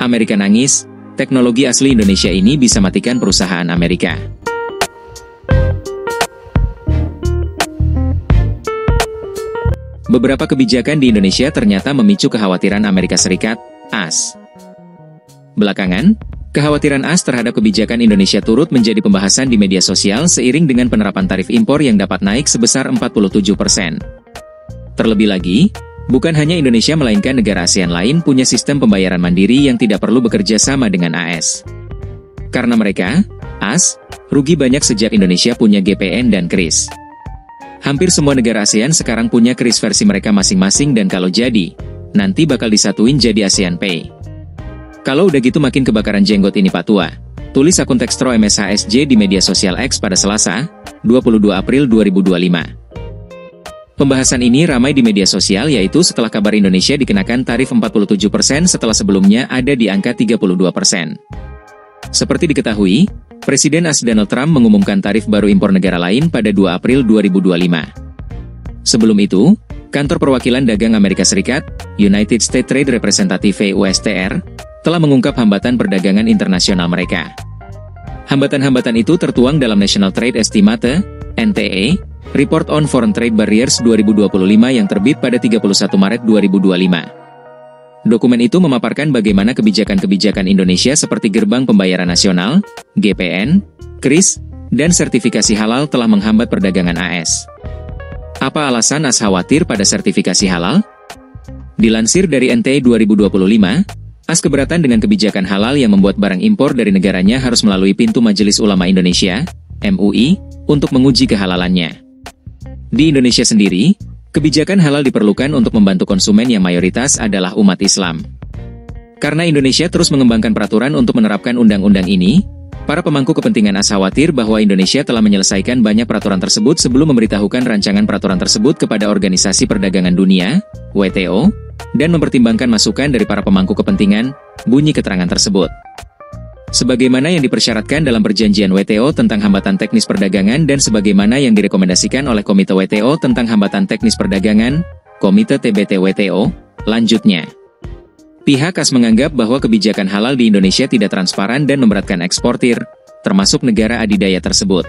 Amerika nangis, teknologi asli Indonesia ini bisa matikan perusahaan Amerika. Beberapa kebijakan di Indonesia ternyata memicu kekhawatiran Amerika Serikat, AS. Belakangan, kekhawatiran AS terhadap kebijakan Indonesia turut menjadi pembahasan di media sosial seiring dengan penerapan tarif impor yang dapat naik sebesar 47%. Terlebih lagi, bukan hanya Indonesia melainkan negara ASEAN lain punya sistem pembayaran mandiri yang tidak perlu bekerja sama dengan AS. Karena mereka, AS, rugi banyak sejak Indonesia punya GPN dan KRIS. Hampir semua negara ASEAN sekarang punya KRIS versi mereka masing-masing dan kalau jadi, nanti bakal disatuin jadi ASEAN Pay. Kalau udah gitu makin kebakaran jenggot ini Pak Tua, tulis akun Tekstro MSHSJ di media sosial X pada Selasa, 22 April 2025. Pembahasan ini ramai di media sosial yaitu setelah kabar Indonesia dikenakan tarif 47% setelah sebelumnya ada di angka 32%. Seperti diketahui, Presiden AS Donald Trump mengumumkan tarif baru impor negara lain pada 2 April 2025. Sebelum itu, Kantor Perwakilan Dagang Amerika Serikat, United States Trade Representative USTR, telah mengungkap hambatan perdagangan internasional mereka. Hambatan-hambatan itu tertuang dalam National Trade Estimate, NTE, Report on Foreign Trade Barriers 2025 yang terbit pada 31 Maret 2025. Dokumen itu memaparkan bagaimana kebijakan-kebijakan Indonesia seperti Gerbang Pembayaran Nasional, GPN, KRIS, dan sertifikasi halal telah menghambat perdagangan AS. Apa alasan AS khawatir pada sertifikasi halal? Dilansir dari NTE 2025, AS keberatan dengan kebijakan halal yang membuat barang impor dari negaranya harus melalui pintu Majelis Ulama Indonesia, MUI, untuk menguji kehalalannya. Di Indonesia sendiri, kebijakan halal diperlukan untuk membantu konsumen yang mayoritas adalah umat Islam. Karena Indonesia terus mengembangkan peraturan untuk menerapkan undang-undang ini, para pemangku kepentingan AS khawatir bahwa Indonesia telah menyelesaikan banyak peraturan tersebut sebelum memberitahukan rancangan peraturan tersebut kepada Organisasi Perdagangan Dunia, WTO, dan mempertimbangkan masukan dari para pemangku kepentingan, bunyi keterangan tersebut. Sebagaimana yang dipersyaratkan dalam perjanjian WTO tentang hambatan teknis perdagangan dan sebagaimana yang direkomendasikan oleh Komite WTO tentang hambatan teknis perdagangan, Komite TBT WTO, lanjutnya. Pihak AS menganggap bahwa kebijakan halal di Indonesia tidak transparan dan memberatkan eksportir, termasuk negara adidaya tersebut.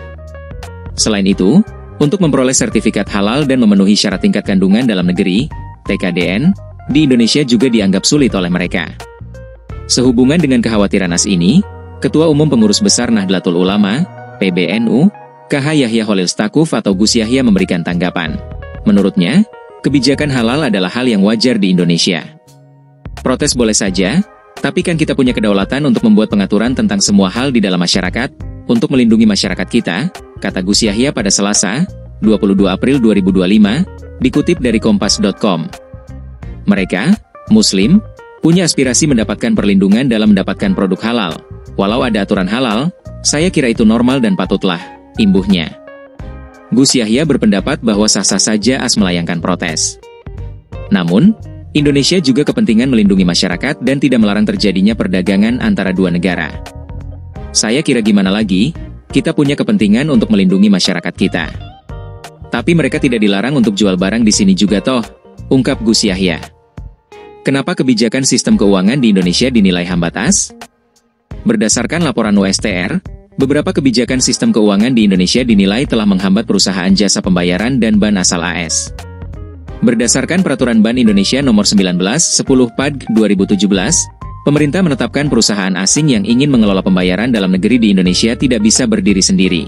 Selain itu, untuk memperoleh sertifikat halal dan memenuhi syarat tingkat kandungan dalam negeri, TKDN, di Indonesia juga dianggap sulit oleh mereka. Sehubungan dengan kekhawatiran AS ini, Ketua Umum Pengurus Besar Nahdlatul Ulama, PBNU, KH Yahya Khalil Stakuf atau Gus Yahya memberikan tanggapan. Menurutnya, kebijakan halal adalah hal yang wajar di Indonesia. Protes boleh saja, tapi kan kita punya kedaulatan untuk membuat pengaturan tentang semua hal di dalam masyarakat, untuk melindungi masyarakat kita, kata Gus Yahya pada Selasa, 22 April 2025, dikutip dari Kompas.com. Mereka, Muslim, punya aspirasi mendapatkan perlindungan dalam mendapatkan produk halal. Walau ada aturan halal, saya kira itu normal dan patutlah, imbuhnya. Gus Yahya berpendapat bahwa sah-sah saja AS melayangkan protes. Namun, Indonesia juga kepentingan melindungi masyarakat dan tidak melarang terjadinya perdagangan antara dua negara. Saya kira gimana lagi, kita punya kepentingan untuk melindungi masyarakat kita. Tapi mereka tidak dilarang untuk jual barang di sini juga toh, ungkap Gus Yahya. Kenapa kebijakan sistem keuangan di Indonesia dinilai hambat AS? Berdasarkan laporan USTR, beberapa kebijakan sistem keuangan di Indonesia dinilai telah menghambat perusahaan jasa pembayaran dan BAN asal AS. Berdasarkan Peraturan Bank Indonesia Nomor 19, 10 PAD 2017, pemerintah menetapkan perusahaan asing yang ingin mengelola pembayaran dalam negeri di Indonesia tidak bisa berdiri sendiri.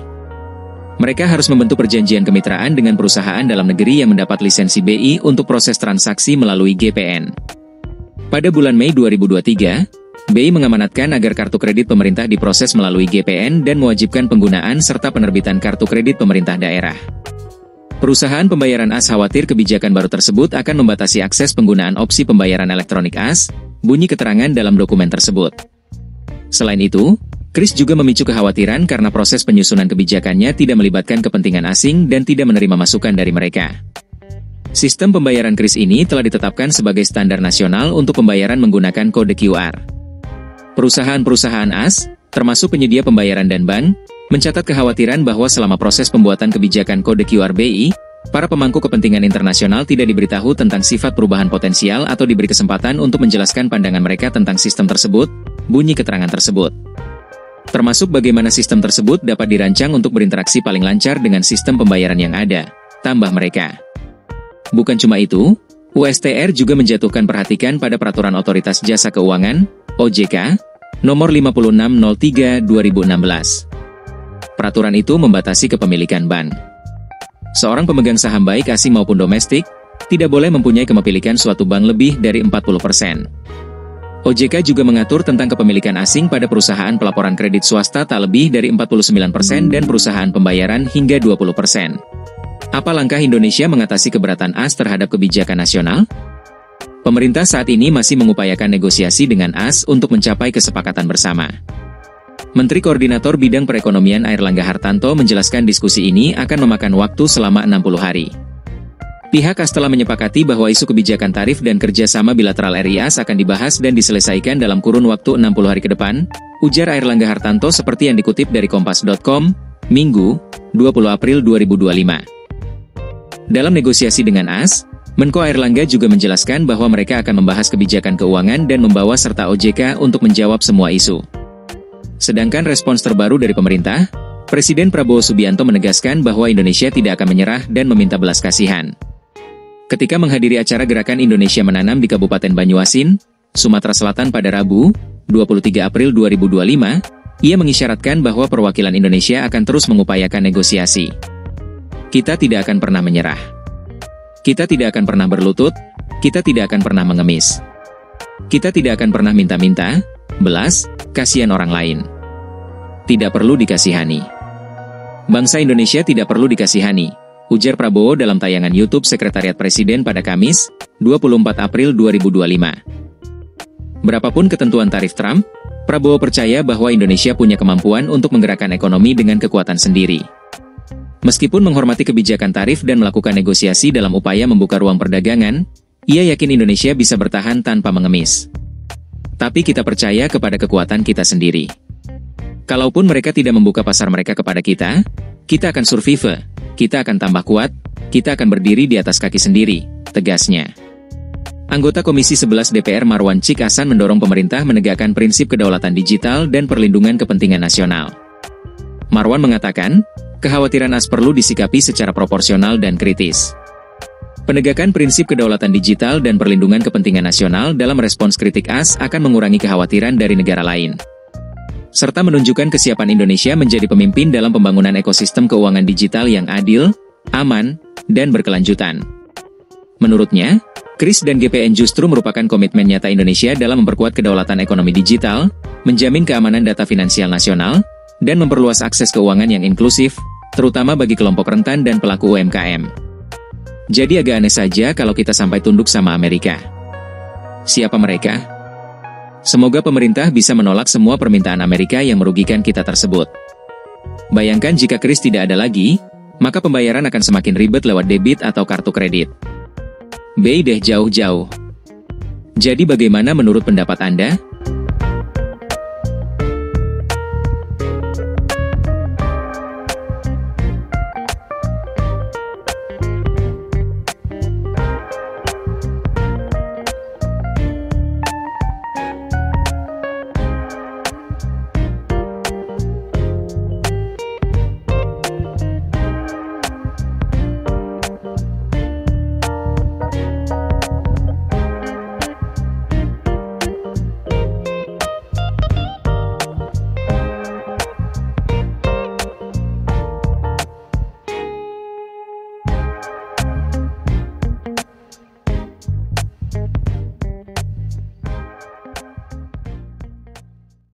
Mereka harus membentuk perjanjian kemitraan dengan perusahaan dalam negeri yang mendapat lisensi BI untuk proses transaksi melalui GPN. Pada bulan Mei 2023, BI mengamanatkan agar kartu kredit pemerintah diproses melalui GPN dan mewajibkan penggunaan serta penerbitan kartu kredit pemerintah daerah. Perusahaan pembayaran AS khawatir kebijakan baru tersebut akan membatasi akses penggunaan opsi pembayaran elektronik AS, bunyi keterangan dalam dokumen tersebut. Selain itu, KRIS juga memicu kekhawatiran karena proses penyusunan kebijakannya tidak melibatkan kepentingan asing dan tidak menerima masukan dari mereka. Sistem pembayaran KRIS ini telah ditetapkan sebagai standar nasional untuk pembayaran menggunakan kode QR. Perusahaan-perusahaan AS, termasuk penyedia pembayaran dan bank, mencatat kekhawatiran bahwa selama proses pembuatan kebijakan kode QR BI, Para pemangku kepentingan internasional tidak diberitahu tentang sifat perubahan potensial atau diberi kesempatan untuk menjelaskan pandangan mereka tentang sistem tersebut, bunyi keterangan tersebut. Termasuk bagaimana sistem tersebut dapat dirancang untuk berinteraksi paling lancar dengan sistem pembayaran yang ada, tambah mereka. Bukan cuma itu, USTR juga menjatuhkan perhatian pada Peraturan Otoritas Jasa Keuangan, OJK, Nomor 5603/2016. Peraturan itu membatasi kepemilikan bank. Seorang pemegang saham baik asing maupun domestik, tidak boleh mempunyai kepemilikan suatu bank lebih dari 40%. OJK juga mengatur tentang kepemilikan asing pada perusahaan pelaporan kredit swasta tak lebih dari 49% dan perusahaan pembayaran hingga 20%. Apa langkah Indonesia mengatasi keberatan AS terhadap kebijakan nasional? Pemerintah saat ini masih mengupayakan negosiasi dengan AS untuk mencapai kesepakatan bersama. Menteri Koordinator Bidang Perekonomian Airlangga Hartanto menjelaskan diskusi ini akan memakan waktu selama 60 hari. Pihak AS telah menyepakati bahwa isu kebijakan tarif dan kerjasama bilateral RI-AS akan dibahas dan diselesaikan dalam kurun waktu 60 hari ke depan, ujar Airlangga Hartanto seperti yang dikutip dari Kompas.com, Minggu, 20 April 2025. Dalam negosiasi dengan AS, Menko Airlangga juga menjelaskan bahwa mereka akan membahas kebijakan keuangan dan membawa serta OJK untuk menjawab semua isu. Sedangkan respons terbaru dari pemerintah, Presiden Prabowo Subianto menegaskan bahwa Indonesia tidak akan menyerah dan meminta belas kasihan. Ketika menghadiri acara Gerakan Indonesia Menanam di Kabupaten Banyuasin, Sumatera Selatan pada Rabu, 23 April 2025, ia mengisyaratkan bahwa perwakilan Indonesia akan terus mengupayakan negosiasi. Kita tidak akan pernah menyerah. Kita tidak akan pernah berlutut, kita tidak akan pernah mengemis. Kita tidak akan pernah minta-minta, belas kasihan orang lain. Tidak perlu dikasihani. Bangsa Indonesia tidak perlu dikasihani, ujar Prabowo dalam tayangan YouTube Sekretariat Presiden pada Kamis, 24 April 2025. Berapapun ketentuan tarif Trump, Prabowo percaya bahwa Indonesia punya kemampuan untuk menggerakkan ekonomi dengan kekuatan sendiri. Meskipun menghormati kebijakan tarif dan melakukan negosiasi dalam upaya membuka ruang perdagangan, ia yakin Indonesia bisa bertahan tanpa mengemis. Tapi kita percaya kepada kekuatan kita sendiri. Kalaupun mereka tidak membuka pasar mereka kepada kita akan survive, kita akan tambah kuat, kita akan berdiri di atas kaki sendiri, tegasnya. Anggota Komisi 11 DPR Marwan Cik Hasan mendorong pemerintah menegakkan prinsip kedaulatan digital dan perlindungan kepentingan nasional. Marwan mengatakan, kekhawatiran AS perlu disikapi secara proporsional dan kritis. Penegakan prinsip kedaulatan digital dan perlindungan kepentingan nasional dalam respons kritik AS akan mengurangi kekhawatiran dari negara lain, serta menunjukkan kesiapan Indonesia menjadi pemimpin dalam pembangunan ekosistem keuangan digital yang adil, aman, dan berkelanjutan. Menurutnya, KRIS dan GPN justru merupakan komitmen nyata Indonesia dalam memperkuat kedaulatan ekonomi digital, menjamin keamanan data finansial nasional, dan memperluas akses keuangan yang inklusif, terutama bagi kelompok rentan dan pelaku UMKM. Jadi agak aneh saja kalau kita sampai tunduk sama Amerika. Siapa mereka? Semoga pemerintah bisa menolak semua permintaan Amerika yang merugikan kita tersebut. Bayangkan jika KRIS tidak ada lagi, maka pembayaran akan semakin ribet lewat debit atau kartu kredit. Deh jauh-jauh. Jadi bagaimana menurut pendapat Anda?